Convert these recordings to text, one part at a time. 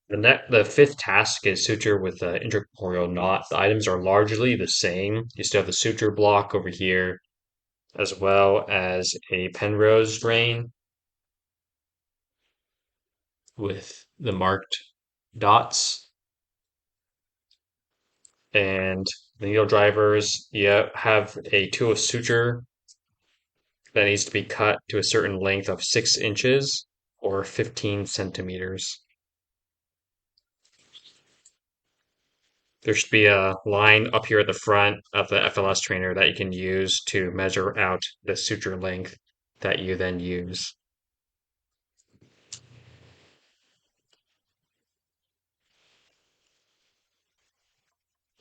The fifth task is suture with the intracorporeal knot. The items are largely the same. You still have the suture block over here, as well as a Penrose drain with the marked dots and the needle drivers. You have a tool of suture that needs to be cut to a certain length of 6 inches or 15 centimeters. There should be a line up here at the front of the FLS trainer that you can use to measure out the suture length that you then use.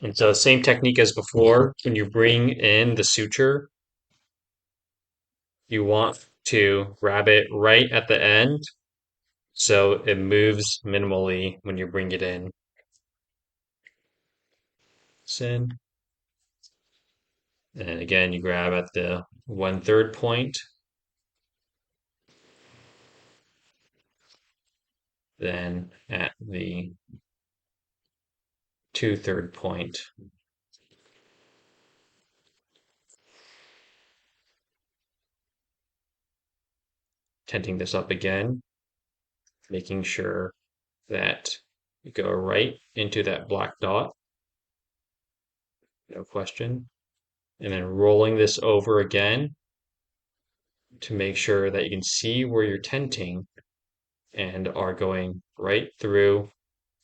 And so same technique as before, when you bring in the suture, you want to grab it right at the end so it moves minimally when you bring it in. Sin. And again, you grab at the 1/3 point, then at the 2/3 point. Tenting this up again, making sure that you go right into that black dot, no question, and then rolling this over again to make sure that you can see where you're tenting and are going right through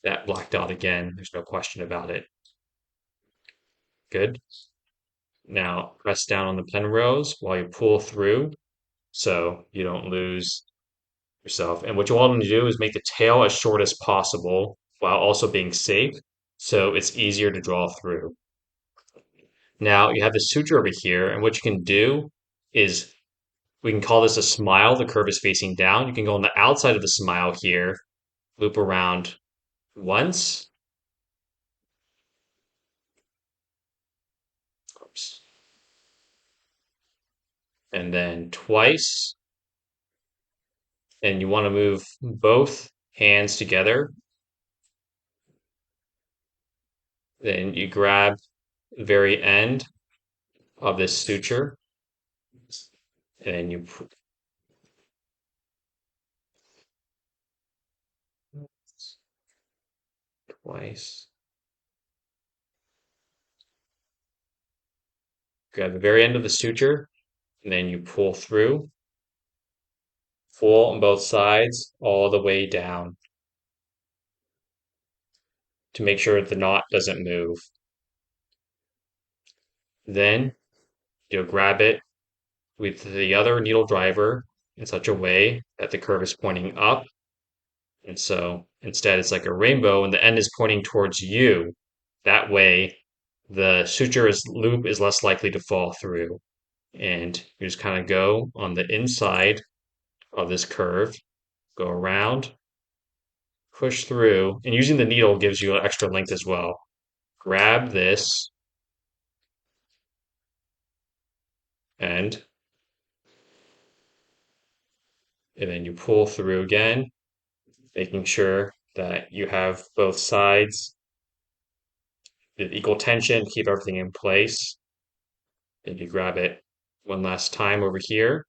that black dot again. There's no question about it. Good. Now press down on the Penrose while you pull through so you don't lose yourself. And what you want to do is make the tail as short as possible while also being safe so it's easier to draw through. Now you have the suture over here, and what you can do is we can call this a smile. The curve is facing down. You can go on the outside of the smile here, loop around once. Oops. And then twice. And you want to move both hands together. Then you grab the very end of this suture, and then you twice. Grab the very end of the suture, and then you pull through, full on both sides, all the way down to make sure the knot doesn't move. Then you'll grab it with the other needle driver in such a way that the curve is pointing up. And so instead, it's like a rainbow, and the end is pointing towards you. That way, the loop is less likely to fall through. And you just kind of go on the inside of this curve, go around, push through, and using the needle gives you an extra length as well. Grab this end, and then you pull through again, making sure that you have both sides with equal tension, keep everything in place. Then you grab it one last time over here,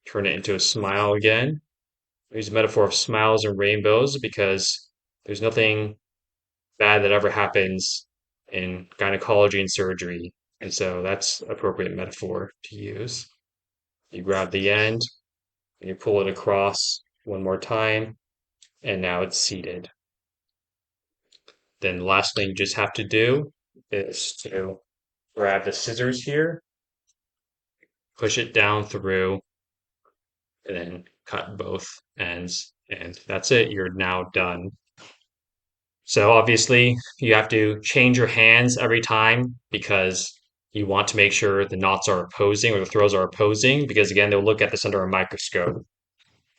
turn it into a smile again. I use a metaphor of smiles and rainbows because there's nothing bad that ever happens in gynecology and surgery. And so that's appropriate metaphor to use. You grab the end and you pull it across one more time, and now it's seated. Then the last thing you just have to do is to grab the scissors here, push it down through, and then cut both ends. And that's it. You're now done. So obviously, you have to change your hands every time because you want to make sure the knots are opposing or the throws are opposing because again, they'll look at this under a microscope.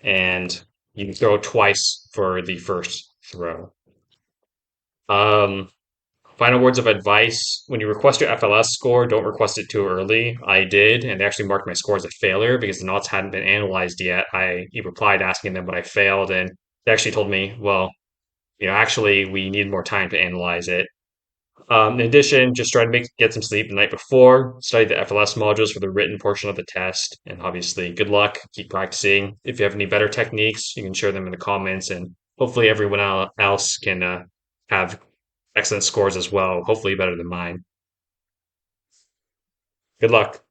And you throw twice for the first throw. Um, Final words of advice. When you request your FLS score, don't request it too early. I did, and they actually marked my score as a failure because the knots hadn't been analyzed yet. I replied asking them, but I failed, and they actually told me, well, actually, we need more time to analyze it. In addition, just try to get some sleep the night before, study the FLS modules for the written portion of the test, and obviously, good luck. Keep practicing. If you have any better techniques, you can share them in the comments, and hopefully, everyone else can have excellent scores as well, hopefully better than mine. Good luck.